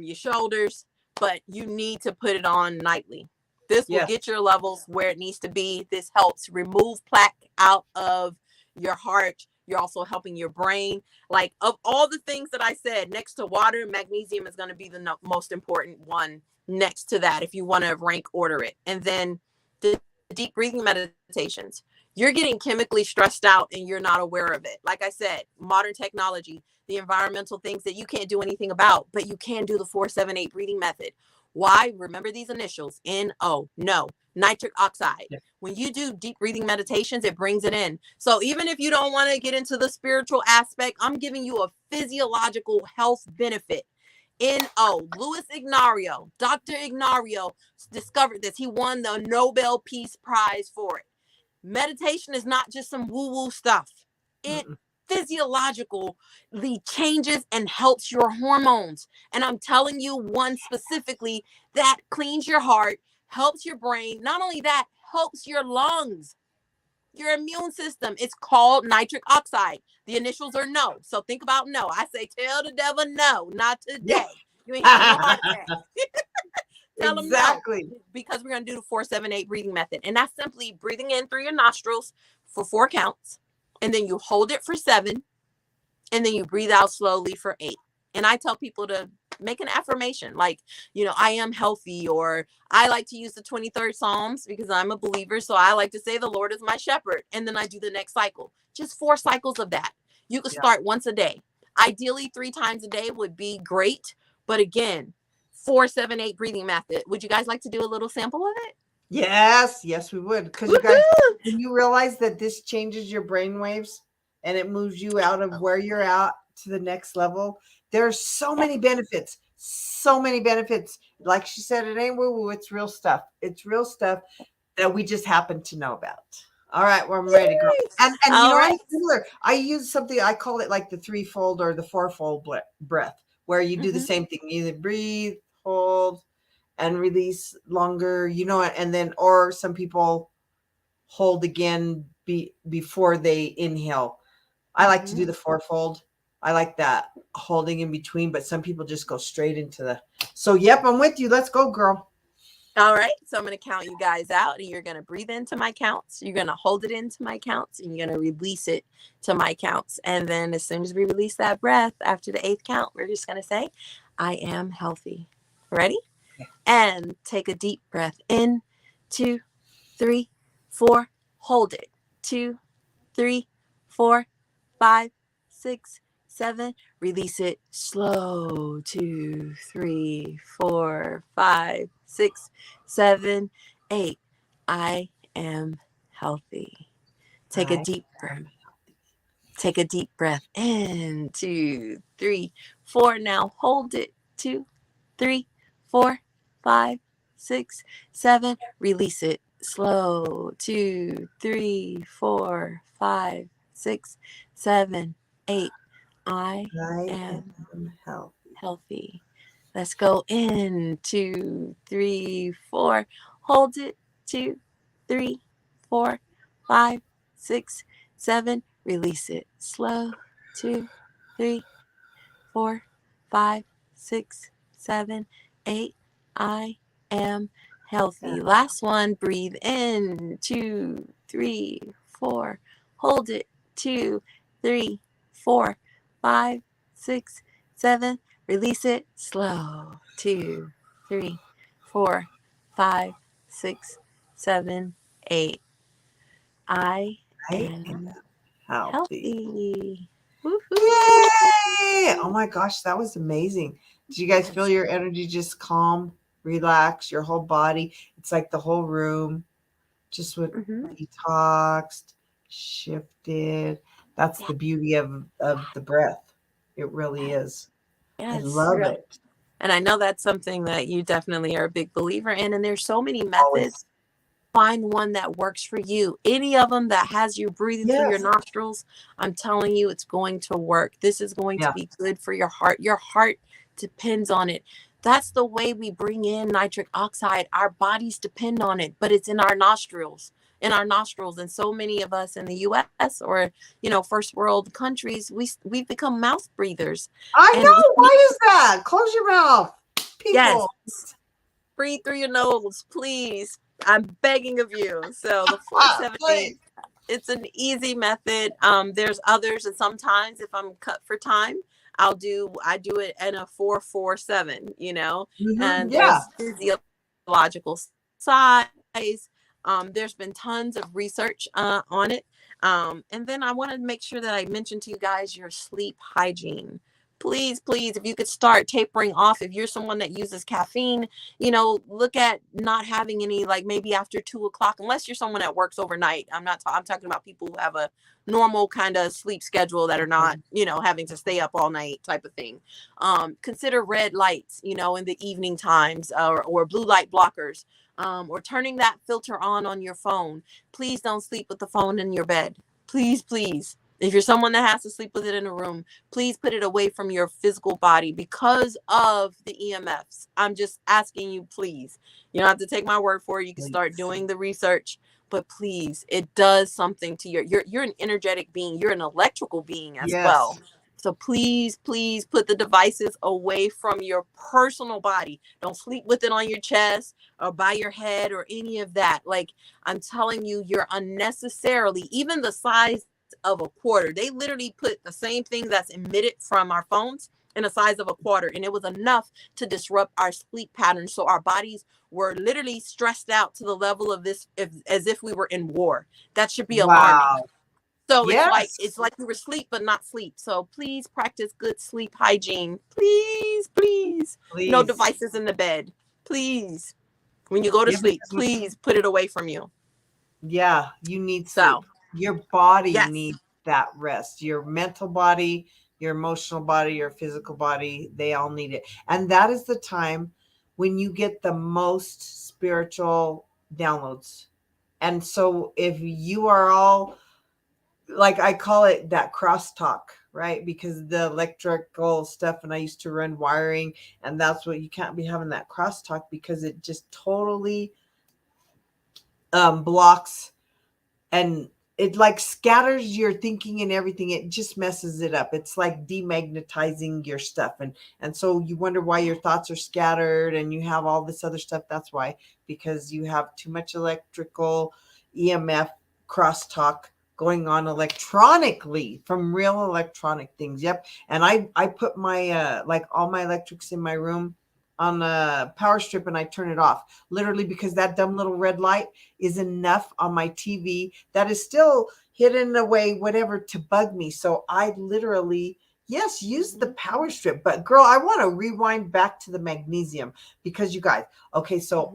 your shoulders, but you need to put it on nightly. This will Yes. get your levels where it needs to be. This helps remove plaque out of your heart. You're also helping your brain. Like, of all the things that I said, next to water, magnesium is going to be the most important one next to that, if you want to rank order it. And then the deep breathing meditations. You're getting chemically stressed out and you're not aware of it. Like I said, modern technology, the environmental things that you can't do anything about, but you can do the 4-7-8 breathing method. Why? Remember these initials, NO, no, nitric oxide. Yeah. When you do deep breathing meditations, it brings it in. So even if you don't want to get into the spiritual aspect, I'm giving you a physiological health benefit. NO, Louis Ignario, Dr. Ignario discovered this. He won the Nobel Peace Prize for it. Meditation is not just some woo-woo stuff. It physiologically changes and helps your hormones. And I'm telling you one specifically that cleans your heart, helps your brain. Not only that, helps your lungs, your immune system. It's called nitric oxide. The initials are no. So think about no. I say, tell the devil no, not today. Yeah. You ain't having no heart attack. Tell them Exactly. no, because we're going to do the 4-7-8 breathing method. And that's simply breathing in through your nostrils for 4 counts. And then you hold it for 7. And then you breathe out slowly for 8. And I tell people to make an affirmation like, I am healthy, or I like to use the 23rd Psalms because I'm a believer. So I like to say the Lord is my shepherd. And then I do the next cycle, just 4 cycles of that. You could start once a day. Ideally, 3 times a day would be great. But again, 4-7-8 breathing method. Would you guys like to do a little sample of it? Yes, we would. Because you guys, when you realize that this changes your brain waves and it moves you out of where you're at to the next level, there's so many benefits. So many benefits. Like she said, it ain't woo-woo. It's real stuff. It's real stuff that we just happen to know about. All right, well, I'm ready to go. And I'm similar. I use something, I call it like the 3-fold or the 4-fold breath, where you do the same thing. You either breathe, hold, and release longer, and then, or some people hold again before they inhale. I like to do the 4-fold. I like that holding in between, but some people just go straight into so yep, I'm with you. Let's go, girl. All right. So I'm going to count you guys out, and you're going to breathe into my counts. You're going to hold it into my counts, and you're going to release it to my counts. And then as soon as we release that breath after the 8th count, we're just going to say, I am healthy. Ready? Yeah. And take a deep breath in. 2, 3, 4. Hold it. 2, 3, 4, 5, 6, 7. Release it slow. 2, 3, 4, 5, 6, 7, 8. I am healthy. Take a deep breath. Take a deep breath in. 2, 3, 4. Now hold it. 2, 3, 4, 5, 6, 7. Release it slow. 2, 3, 4, 5, 6, 7, 8. I am healthy. Let's go in. 2, 3, 4. Hold it. 2, 3, 4, 5, 6, 7. Release it slow. 2, 3, 4, 5, 6, 7, 8. I am healthy. Last one. Breathe in. 2, 3, 4. Hold it. 2, 3, 4, 5, 6, 7. Release it slow. 2, 3, 4, 5, 6, 7, 8. I am healthy. Yay! Oh my gosh, that was amazing. Did you guys feel your energy just calm, relax, your whole body? It's like the whole room just went detoxed, shifted. That's the beauty of the breath. It really is. I love it. And I know that's something that you definitely are a big believer in. And there's so many methods. Always. Find one that works for you. Any of them that has you breathing through your nostrils, I'm telling you, it's going to work. This is going to be good for your heart. Your heart depends on it. That's the way we bring in nitric oxide. Our bodies depend on it, but it's in our nostrils. And so many of us in the US or, first world countries, we've become mouth breathers. I know. Why is that? Close your mouth. People. Yes. breathe through your nose, please. I'm begging of you. So the 478, Please. it's an easy method. There's others, and sometimes if I'm cut for time, I do it in a 447, and Yeah. there's physiological size. There's been tons of research on it. And then I want to make sure that I mention to you guys your sleep hygiene. Please, please, if you could start tapering off, if you're someone that uses caffeine, look at not having any, like maybe after 2 o'clock, unless you're someone that works overnight. I'm talking about people who have a normal kind of sleep schedule that are not, having to stay up all night type of thing. Consider red lights, in the evening times, or blue light blockers, or turning that filter on your phone. Please don't sleep with the phone in your bed. Please, please. If you're someone that has to sleep with it in a room, please put it away from your physical body because of the EMFs. I'm just asking you, please. You don't have to take my word for it. You can start doing the research, but please, it does something to you're an energetic being. You're an electrical being as well. Yes. So please, please put the devices away from your personal body. Don't sleep with it on your chest or by your head or any of that. Like, I'm telling you, you're unnecessarily, even the size of a quarter. They literally put the same thing that's emitted from our phones in the size of a quarter, and it was enough to disrupt our sleep patterns. So our bodies were literally stressed out to the level of this, as if we were in war. That should be alarming. Wow. So Yes. it's like you were asleep but not sleep. So please practice good sleep hygiene. Please, please. No Please. devices in the bed. Please. When you go to Yeah, sleep, please put it away from you. yeah, you need sleep. So, Your body yes. needs that rest. Your mental body, your emotional body, your physical body, they all need it. And that is the time when you get the most spiritual downloads. And so if you are all, like, I call it that crosstalk, right? Because the electrical stuff, and I used to run wiring, and that's what you can't be having that crosstalk because it just totally blocks, and it like scatters your thinking and everything. It just messes it up. It's like demagnetizing your stuff, and so you wonder why your thoughts are scattered and you have all this other stuff. That's why, because you have too much electrical EMF crosstalk going on electronically from real electronic things. Yep. And I put my like all my electrics in my room on a power strip, and I turn it off, literally, because that dumb little red light is enough on my TV that is still hidden away, whatever, to bug me. So I literally, yes, use the power strip. But girl, I want to rewind back to the magnesium, because you guys, okay, so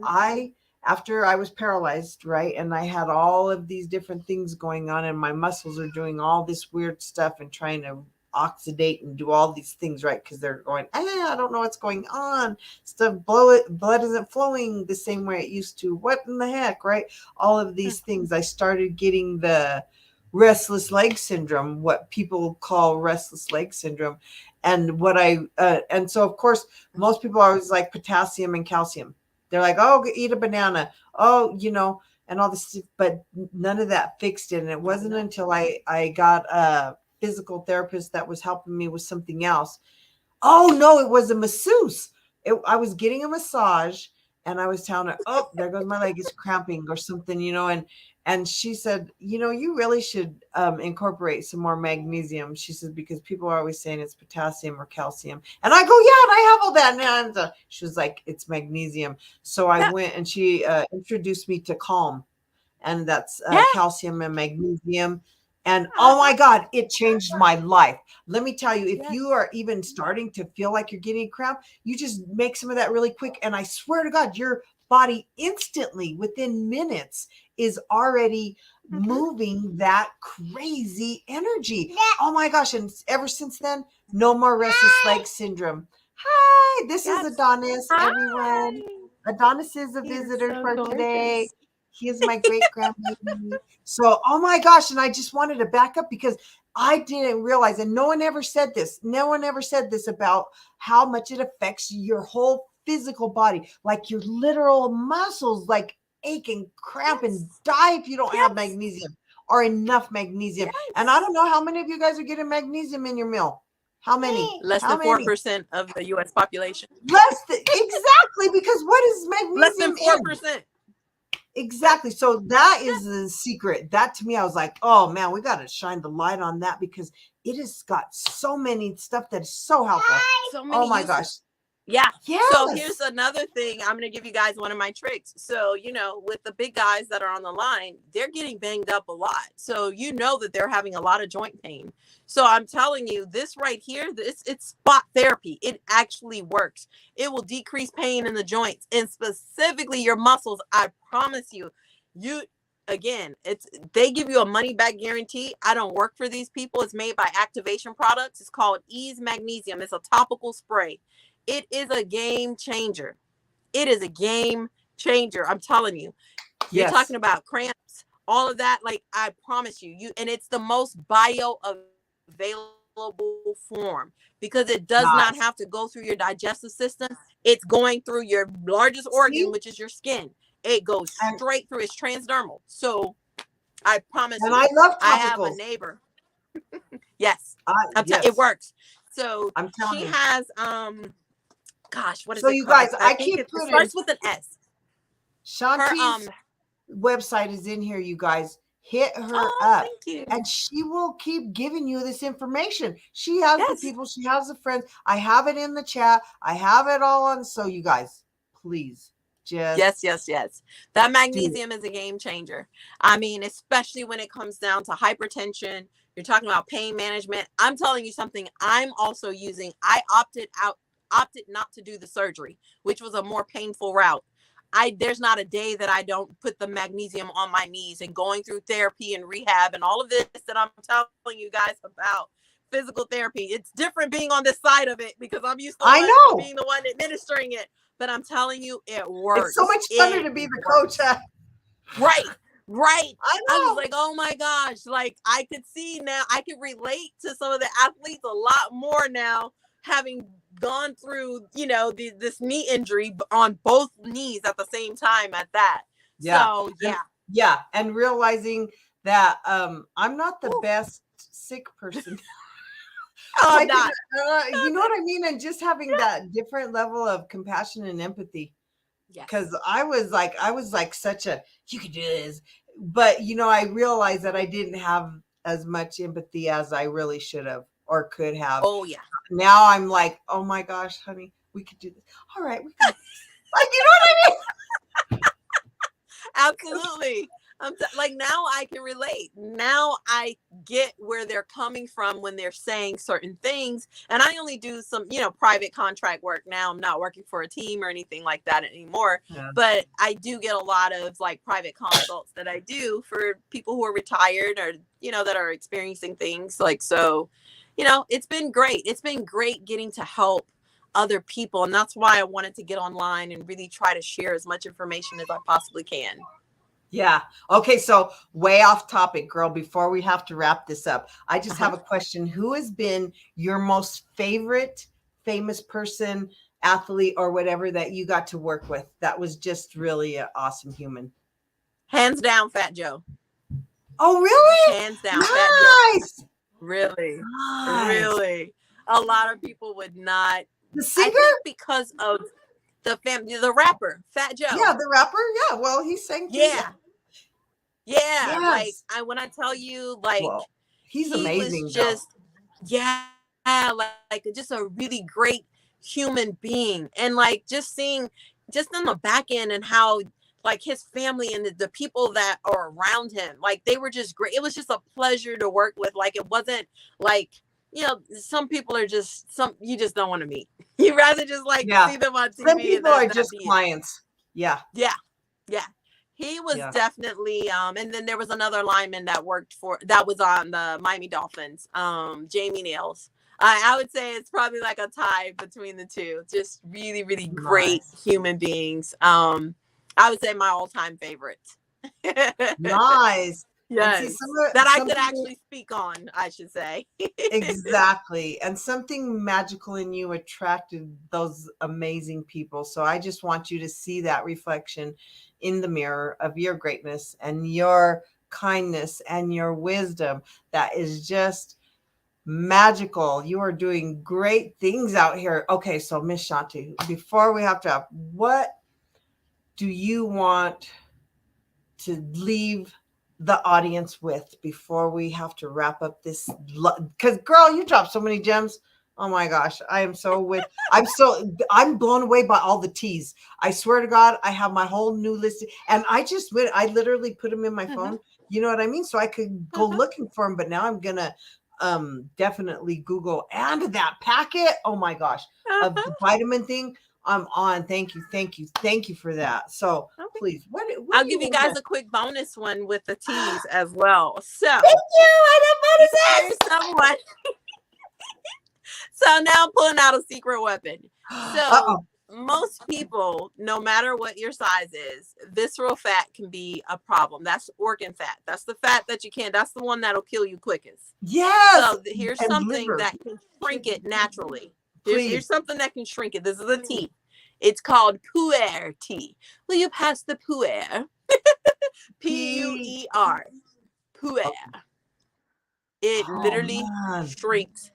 after I was paralyzed, right, and I had all of these different things going on, and my muscles are doing all this weird stuff and trying to oxidate and do all these things, right? Because they're going, I don't know what's going on. Stuff, blood isn't flowing the same way it used to. What in the heck, right? All of these things. I started getting the restless leg syndrome, what people call restless leg syndrome. And and so of course, most people are always like potassium and calcium. They're like, oh, eat a banana. Oh, and all this, but none of that fixed it. And it wasn't until I got a physical therapist that was helping me with something else. Oh no, it was a masseuse. I was getting a massage, and I was telling her, oh, there goes my leg, is cramping or something, and she said, you really should incorporate some more magnesium. She says, because people are always saying it's potassium or calcium. And I go, yeah, and I have all that. And she was like, it's magnesium. So I went, and she introduced me to Calm, and that's calcium and magnesium. And oh my God, it changed my life. Let me tell you, if you are even starting to feel like you're getting a cramp, you just make some of that really quick. And I swear to God, your body instantly, within minutes, is already moving that crazy energy. Oh my gosh. And ever since then, no more restless leg syndrome. Hi, this is Adonis, everyone. Adonis is a visitor for today. He is my great grandbaby. So, oh my gosh. And I just wanted to back up, because I didn't realize, and no one ever said this. No one ever said this about how much it affects your whole physical body, like your literal muscles, like ache and cramp and die if you don't have magnesium or enough magnesium. And I don't know how many of you guys are getting magnesium in your meal. How many? Less How than many? 4% of the U.S. population. Exactly, because what is Less than magnesium in? 4%. Exactly. So that is the secret. That to me, I was like, oh man, we got to shine the light on that because it has got so many stuff that is so helpful. So Oh many my uses. gosh. Yeah. So here's Yes. another thing. I'm going to give you guys one of my tricks. So, with the big guys that are on the line, they're getting banged up a lot. So, that they're having a lot of joint pain. So, I'm telling you, this right here, it's spot therapy. It actually works. It will decrease pain in the joints and specifically your muscles. I promise you. Again, they give you a money back guarantee. I don't work for these people. It's made by Activation Products. It's called Ease Magnesium. It's a topical spray. It is a game changer. It is a game changer. I'm telling you. You're talking about cramps, all of that. Like I promise you, and it's the most bioavailable form because it does not have to go through your digestive system. It's going through your largest organ, which is your skin. It goes straight through. It's transdermal. So I promise you. I love topicals. I have a neighbor. Yes. It works. So she has gosh, what is it? So you guys, I keep it starts with an S. Shawnte's website is in here, you guys. Hit her up. Thank you. And she will keep giving you this information. She has the people, she has the friends. I have it in the chat. I have it all on. So you guys, please just yes. That magnesium is a game changer. I mean, especially when it comes down to hypertension. You're talking about pain management. I'm telling you something I'm also using. I opted not to do the surgery, which was a more painful route. There's not a day that I don't put the magnesium on my knees and going through therapy and rehab and all of this that I'm telling you guys about physical therapy. It's different being on this side of it because I'm used to being the one administering it. But I'm telling you, it works. It's so much funner to be the coach. Right. I was like, oh my gosh. Like I could see now, I could relate to some of the athletes a lot more now, having gone through, this knee injury on both knees at the same time at that. Yeah. So, yeah. Yeah. And realizing that I'm not the best sick person. Oh, not. You know what I mean? And just having that different level of compassion and empathy. Because I was like such a, you could do this. But, I realized that I didn't have as much empathy as I really should have or could have. Oh, yeah. Now I'm like, oh my gosh, honey, we could do this. All right. We can. Like, you know what I mean? Absolutely. Like now I can relate. Now I get where they're coming from when they're saying certain things. And I only do some, private contract work now. I'm not working for a team or anything like that anymore. Yeah. But I do get a lot of like private consults that I do for people who are retired or, that are experiencing things like so. It's been great. It's been great getting to help other people. And that's why I wanted to get online and really try to share as much information as I possibly can. Yeah. Okay. So way off topic, girl, before we have to wrap this up, I just have a question. Who has been your most favorite famous person, athlete, or whatever that you got to work with? That was just really an awesome human. Hands down, Fat Joe. Oh, really? Hands down, nice. Fat Joe. Really? Nice. Really? A lot of people would not. The singer? I think because of the rapper, Fat Joe. Yeah, the rapper. Yeah. Well, he sang too. Yeah. Yes. Like when I tell you, like he's amazing. Was just like just a really great human being, and like just seeing just on the back end and how like his family and the people that are around him, like they were just great. It was just a pleasure to work with. Like it wasn't like some people are just you just don't want to meet. You rather just like see them on TV. Some people are just clients. Yeah. He was definitely and then there was another lineman that was on the Miami Dolphins, Jamie Nails. I would say it's probably like a tie between the two. Just really, really great human beings. I would say my all-time favorite. Nice. Yes. That I could actually speak on, I should say. Exactly. And something magical in you attracted those amazing people. So I just want you to see that reflection in the mirror of your greatness and your kindness and your wisdom that is just magical. You are doing great things out here. Okay, so Miss Shawnte, before we have to, what do you want to leave the audience with before we have to wrap up this? Because girl, you dropped so many gems. Oh my gosh, I'm blown away by all the teas. I swear to God, I have my whole new list, and I literally put them in my phone. You know what I mean? So I could go looking for them, but now I'm gonna definitely Google and that packet. Oh my gosh, of the vitamin thing. I'm on. Thank you for that. So Okay. please, what I'll do give you want guys to- a quick bonus one with the teas as well. So Thank you. I love here's someone. So now I'm pulling out a secret weapon. So most people, no matter what your size is, visceral fat can be a problem. That's organ fat. That's the fat that you can't. That's the one that'll kill you quickest. Yes. So here's And something liver. that can shrink it naturally. Please. Here's something that can shrink it. This is a tea. It's called puer tea. Will you pass the puer? Puer. Puer. It literally shrinks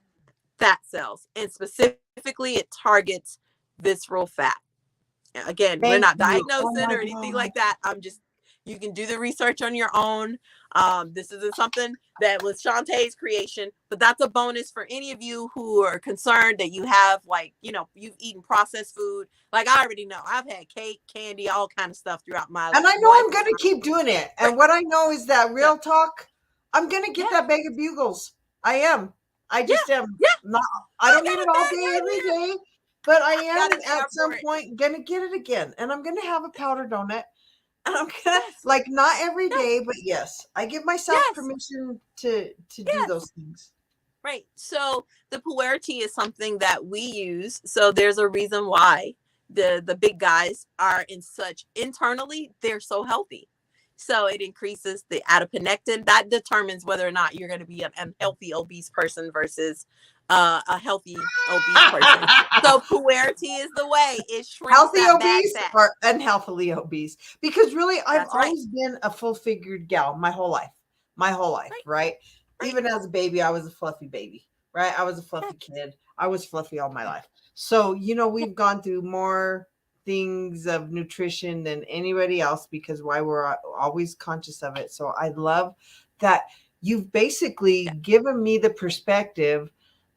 fat cells, and specifically it targets visceral fat. Again, we're not diagnosing or anything like that. You can do the research on your own. This isn't something that was Shawnte's creation, but that's a bonus for any of you who are concerned that you have, like, you've eaten processed food. Like, I already know I've had cake, candy, all kind of stuff throughout my life. And I know I'm going to keep doing it. And what I know is that real talk, I'm going to get that bag of Bugles. I am. I just am not, I don't need it all day, every day, but I am at some point going to get it again. And I'm going to have a powder donut. And I'm going to, like, not every day, but yes, I give myself permission to do those things. Right. So the puer tea is something that we use. So there's a reason why the big guys are internally, they're so healthy. So it increases the adiponectin. That determines whether or not you're going to be an unhealthy obese person versus a healthy obese person. So puer tea is the way. It shrinks healthy that obese bad fat. or unhealthily obese. Because really, I've always been a full-figured gal my whole life. Right? Even as a baby, I was a fluffy baby, right? I was a fluffy kid. I was fluffy all my life. So, we've gone through more things of nutrition than anybody else because why we're always conscious of it. So I love that you've basically given me the perspective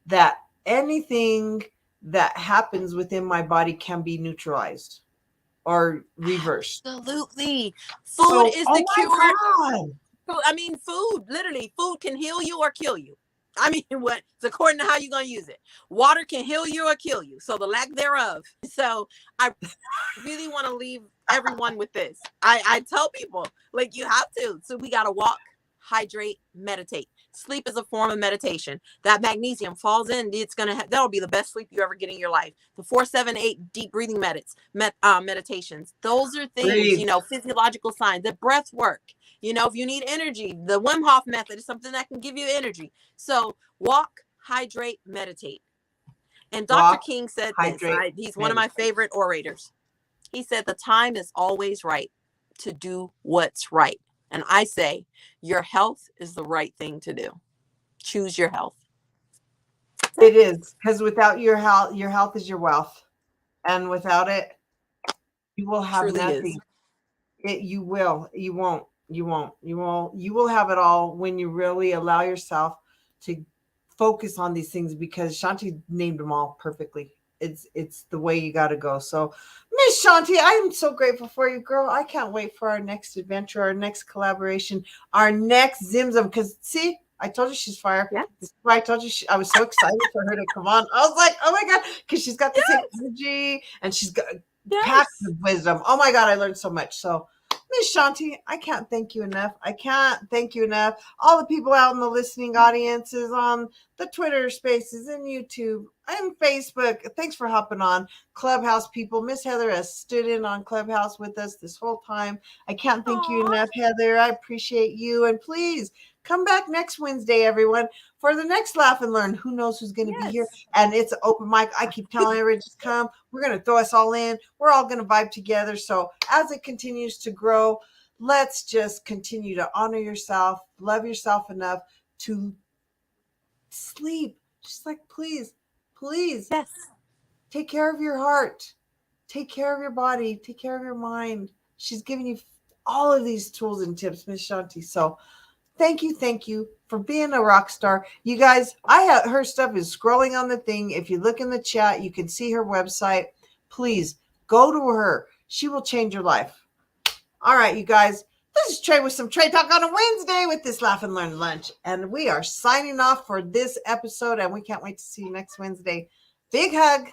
that anything that happens within my body can be neutralized or reversed. Absolutely. Food is the cure. God. I mean, food can heal you or kill you. I mean, it's according to how you're going to use it. Water can heal you or kill you. So the lack thereof. So I really want to leave everyone with this. I tell people, like, you have to. So we got to walk, hydrate, meditate. Sleep is a form of meditation. That magnesium falls in. That'll be the best sleep you ever get in your life. The 4-7-8 deep breathing meditations. Those are things, physiological signs. The breath work. If you need energy, the Wim Hof method is something that can give you energy. So walk, hydrate, meditate. And Dr. King said this. He's one of my favorite orators. He said, the time is always right to do what's right. And I say, your health is the right thing to do. Choose your health. It is, because without your health is your wealth. And without it, you will have Truly nothing. You will have it all when you really allow yourself to focus on these things, because Shawnte named them all perfectly. It's the way you got to go. So Miss Shawnte, I am so grateful for you, girl. I can't wait for our next adventure, our next collaboration, our next Zimzum. Because see, I told you she's fire. Yeah. This is why I told you I was so excited for her to come on. I was like, oh my God, because she's got the same energy and she's got packed with wisdom. Oh my God, I learned so much. So Miss Shawnte, I can't thank you enough. All the people out in the listening audiences on the Twitter Spaces and YouTube and Facebook. Thanks for hopping on. Clubhouse people. Miss Heather has stood in on Clubhouse with us this whole time. I can't thank you enough, Heather. I appreciate you. And please come back next Wednesday, everyone, for the next Laugh and Learn. Who knows who's going to be here? And it's an open mic. I keep telling everyone, just come. We're going to throw us all in. We're all going to vibe together. So as it continues to grow, let's just continue to honor yourself, love yourself enough to sleep. She's like, please, please Yes. take care of your heart. Take care of your body. Take care of your mind. She's giving you all of these tools and tips, Miss Shawnte. So thank you for being a rock star. You guys, her stuff is scrolling on the thing. If you look in the chat, you can see her website. Please go to her. She will change your life. All right, you guys. This is Trey with some Trey Talk on a Wednesday with this Laugh and Learn Lunch. And we are signing off for this episode, and we can't wait to see you next Wednesday. Big hug.